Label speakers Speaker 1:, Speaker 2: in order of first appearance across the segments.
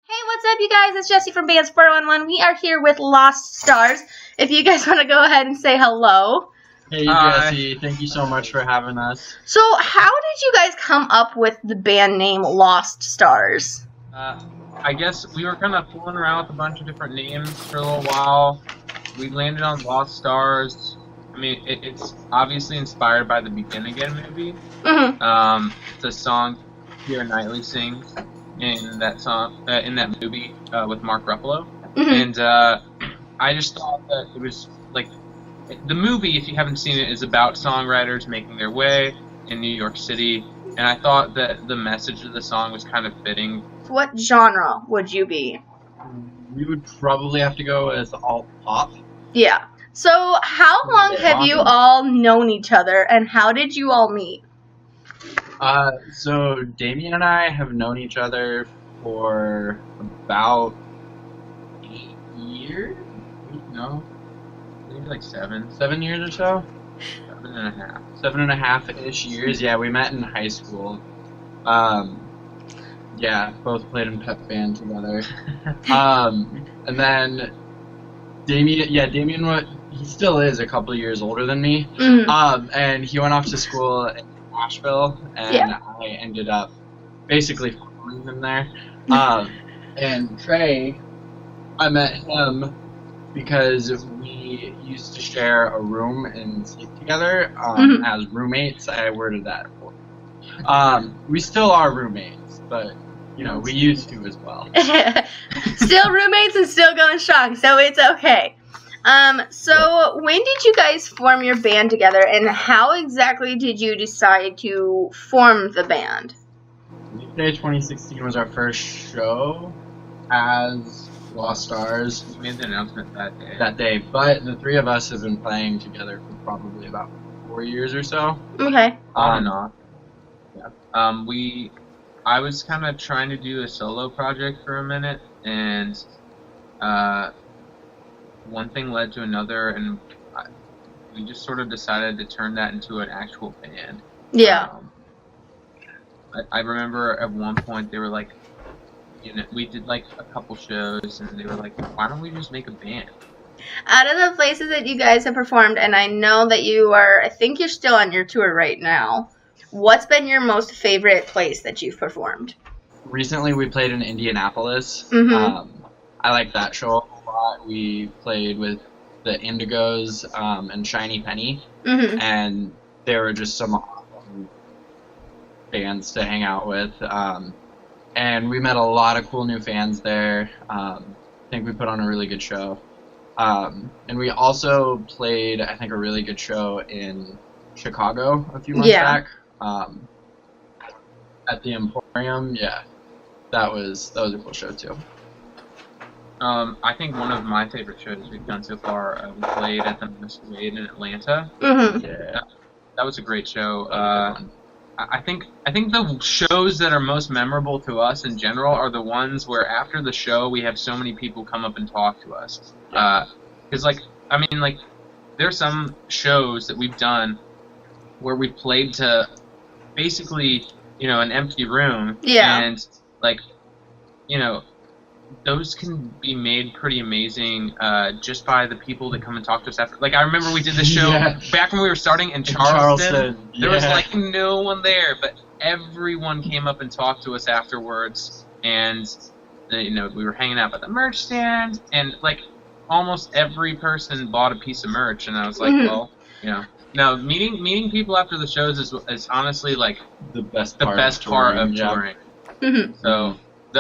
Speaker 1: Hey, what's up, you guys? It's Jessie from Bands 411. We are here with Lost Stars. If you guys want to go ahead and say hello.
Speaker 2: Hey, Jessie. Thank you so much for having us.
Speaker 1: So, how did you guys come up with the band name Lost Stars?
Speaker 3: I guess we were kind of fooling around with a bunch of different names for a little while. We landed on Lost Stars. I mean, it's obviously inspired by the Begin Again movie.
Speaker 1: Mm-hmm.
Speaker 3: It's a song Keira Knightley sings in that song, in that movie with Mark Ruffalo.
Speaker 1: Mm-hmm.
Speaker 3: And I just thought that it was like the movie, if you haven't seen it, is about songwriters making their way in New York City. And I thought that the message of the song was kind of fitting.
Speaker 1: What genre would you be?
Speaker 2: We would probably have to go with alt pop.
Speaker 1: Yeah. So, how long have you all known each other, and how did you all meet?
Speaker 2: So Damien and I have known each other for about 8 years. No,
Speaker 3: Maybe like 7.
Speaker 2: 7 years or so.
Speaker 3: 7.5.
Speaker 2: 7.5-ish years. Yeah, we met in high school. Yeah, both played in pep band together. And then Damien, he still is a couple of years older than me.
Speaker 1: Mm-hmm.
Speaker 2: And he went off to school in Nashville, and I ended up basically following him there. And Trey, I met him because we used to share a room and sleep together as roommates. I worded that for. We still are roommates, but we used to as well.
Speaker 1: Still roommates and still going strong, so it's okay. So when did you guys form your band together, and how exactly did you decide to form the band?
Speaker 2: Day 2016 was our first show as Lost Stars.
Speaker 3: We made the announcement that
Speaker 2: day, but the three of us have been playing together for probably about 4 years or so.
Speaker 1: Okay.
Speaker 3: On and off. Yeah. I was kind of trying to do a solo project for a minute, and one thing led to another, and we just sort of decided to turn that into an actual band.
Speaker 1: Yeah.
Speaker 3: I remember at one point they were like, we did like a couple shows, and they were like, why don't we just make a band?
Speaker 1: Out of the places that you guys have performed, and I know that I think you're still on your tour right now, what's been your most favorite place that you've performed?
Speaker 2: Recently we played in Indianapolis.
Speaker 1: Mm-hmm.
Speaker 2: I like that show a lot. We played with the Indigos and Shiny Penny, and they were just some awesome bands to hang out with. And we met a lot of cool new fans there. I think we put on a really good show. And we also played, I think, a really good show in Chicago a few months back. At the Emporium. Yeah, that was a cool show too.
Speaker 3: I think one of my favorite shows we've done so far, we played at the Masquerade in Atlanta.
Speaker 2: Yeah,
Speaker 3: that was a great show. I think the shows that are most memorable to us in general are the ones where after the show we have so many people come up and talk to us. Because there's some shows that we've done where we played to basically an empty room.
Speaker 1: Yeah.
Speaker 3: And those can be made pretty amazing just by the people that come and talk to us after. Like, I remember we did the show back when we were starting in Charleston. There was, no one there, but everyone came up and talked to us afterwards. And, we were hanging out at the merch stand, and, almost every person bought a piece of merch. And I was like, well, no, meeting people after the shows is honestly,
Speaker 2: the best
Speaker 3: part of touring.
Speaker 1: Mm-hmm.
Speaker 3: So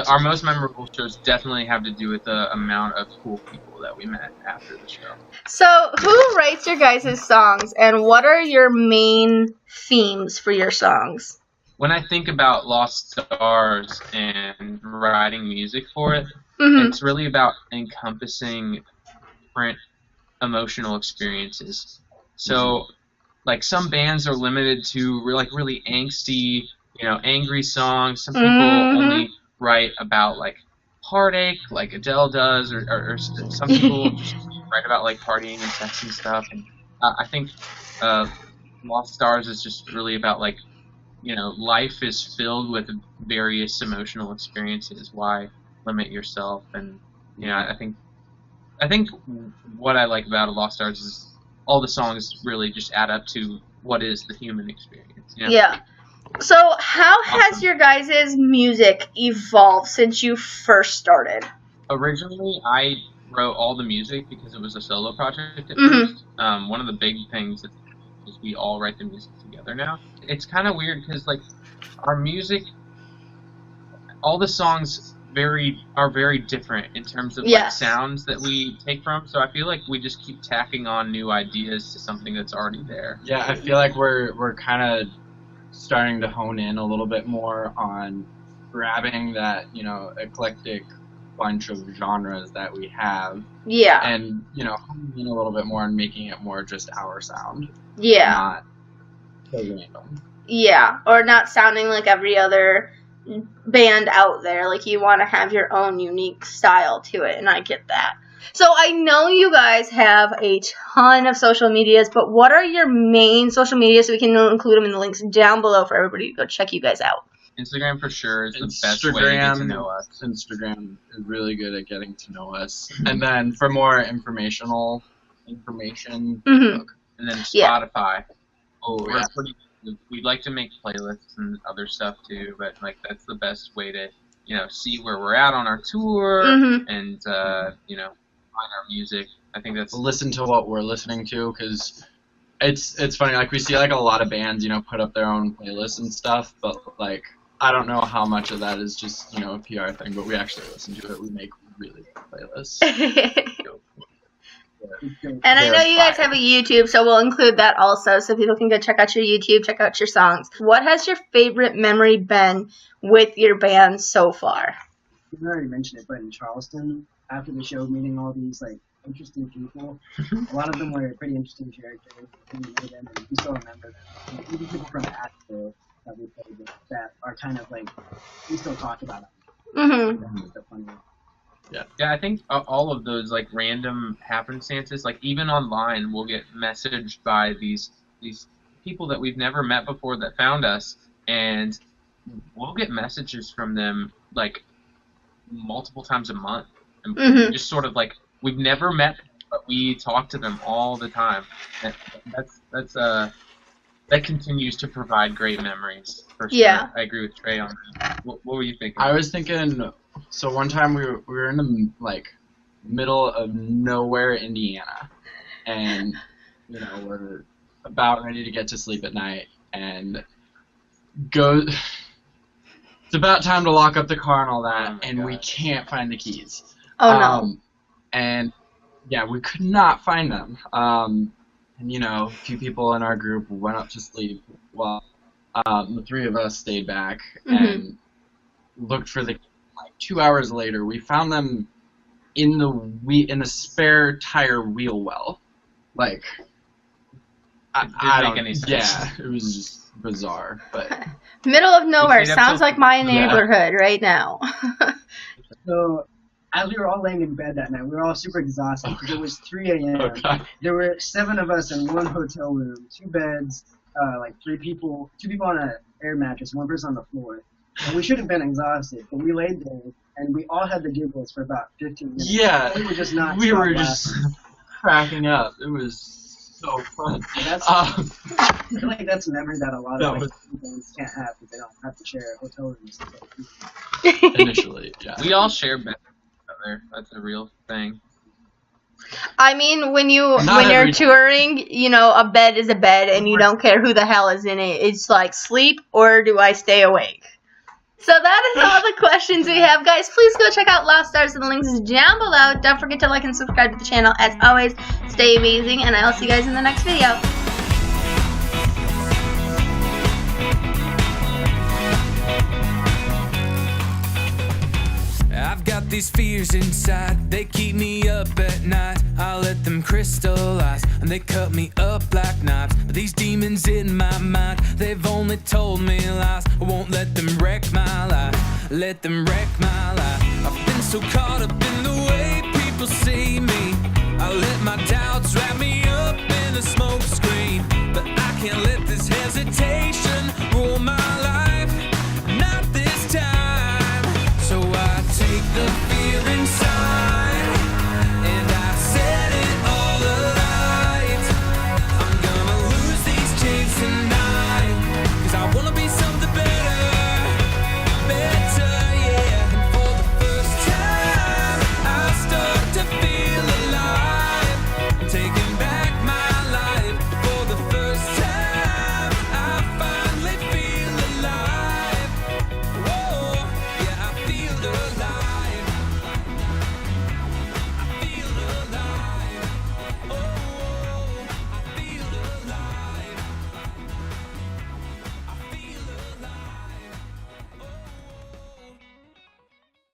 Speaker 3: our most memorable shows definitely have to do with the amount of cool people that we met after the show.
Speaker 1: So, who writes your guys' songs, and what are your main themes for your songs?
Speaker 3: When I think about Lost Stars and writing music for it, it's really about encompassing different emotional experiences. So, some bands are limited to really angsty, angry songs. Some people only write about heartache, like Adele does, or some people just write about partying and sex and stuff. And I think Lost Stars is just really about life is filled with various emotional experiences. Why limit yourself. And I think what I like about Lost Stars is all the songs really just add up to what is the human experience.
Speaker 1: Yeah. So how has your guys' music evolved since you first started?
Speaker 3: Originally, I wrote all the music because it was a solo project at first. One of the big things is we all write the music together now. It's kind of weird because like our music, all the songs are very different in terms of like sounds that we take from. So I feel like we just keep tacking on new ideas to something that's already there.
Speaker 2: Yeah, I feel like we're kind of starting to hone in a little bit more on grabbing that eclectic bunch of genres that we have.
Speaker 1: Yeah.
Speaker 2: And honing in a little bit more and making it more just our sound.
Speaker 1: Yeah.
Speaker 2: Not so random.
Speaker 1: Yeah, or not sounding like every other band out there. Like, you want to have your own unique style to it, and I get that. So I know you guys have a ton of social medias, but what are your main social medias so we can include them in the links down below for everybody to go check you guys out?
Speaker 3: Instagram for sure is the best way to get to know us.
Speaker 2: Instagram is really good at getting to know us. And then for more information,
Speaker 3: and then Spotify. We'd like to make playlists and other stuff too, but like that's the best way to see where we're at on our tour and find our music. I think that's
Speaker 2: listen to what we're listening to, because it's funny, like we see like a lot of bands put up their own playlists and stuff, but like I don't know how much of that is just a PR thing, but we actually listen to it. We make really good playlists.
Speaker 1: And I know you guys have a YouTube, so we'll include that also, so people can go check out your YouTube, check out your songs. What has your favorite memory been with your band so far?
Speaker 4: You already mentioned it, but in Charleston, after the show, meeting all these like interesting people, a lot of them were pretty interesting characters. We knew them, and we still remember them. Even people from Asheville that we played with that are kind of like, we still talk about them. That's the funny.
Speaker 3: Yeah, I think all of those like random happenstances, like even online, we'll get messaged by these people that we've never met before that found us, and we'll get messages from them like multiple times a month, and just sort of like we've never met, but we talk to them all the time. And that continues to provide great memories for sure.
Speaker 1: Yeah,
Speaker 3: I agree with Trey on that. What were you thinking?
Speaker 2: I was thinking. So one time we were in the like middle of nowhere, Indiana, and we're about ready to get to sleep at night, and it's about time to lock up the car and all that, and we can't find the keys.
Speaker 1: Oh no!
Speaker 2: And yeah, we could not find them. And a few people in our group went up to sleep while the three of us stayed back and looked for the. 2 hours later, we found them in the spare tire wheel well. Like, I don't make any sense. Yeah, it was just bizarre. But
Speaker 1: middle of nowhere sounds like my neighborhood right now.
Speaker 4: So, as we were all laying in bed that night, we were all super exhausted because it was 3 a.m.
Speaker 2: Okay.
Speaker 4: There were 7 of us in one hotel room, 2 beds, like 2 people on an air mattress, 1 person on the floor. And we should have been exhausted, but we laid there, and we all had the giggles for about 15 minutes.
Speaker 2: Yeah,
Speaker 4: we were just not.
Speaker 2: We were just cracking up. It was so fun.
Speaker 4: I feel like that's a memory that a lot of bands can't have because they don't have to share a hotel room.
Speaker 2: Initially, yeah.
Speaker 3: We all share beds together. That's a real thing.
Speaker 1: I mean, when you're touring, a bed is a bed, and you don't care who the hell is in it. It's like, sleep or do I stay awake? So that is all the questions we have. Guys, please go check out Lost Stars, and the links is down below. Don't forget to like and subscribe to the channel. As always, stay amazing, and I will see you guys in the next video.
Speaker 5: I've got these fears inside, they keep me up at night. I let them crystallize, and they cut me up like knives. But these demons in my mind, they've only told me lies. I won't let them wreck my life, let them wreck my life. I've been so caught up in the way people see me. I let my doubts wrap me up in a smoke screen, but I can't let this hesitation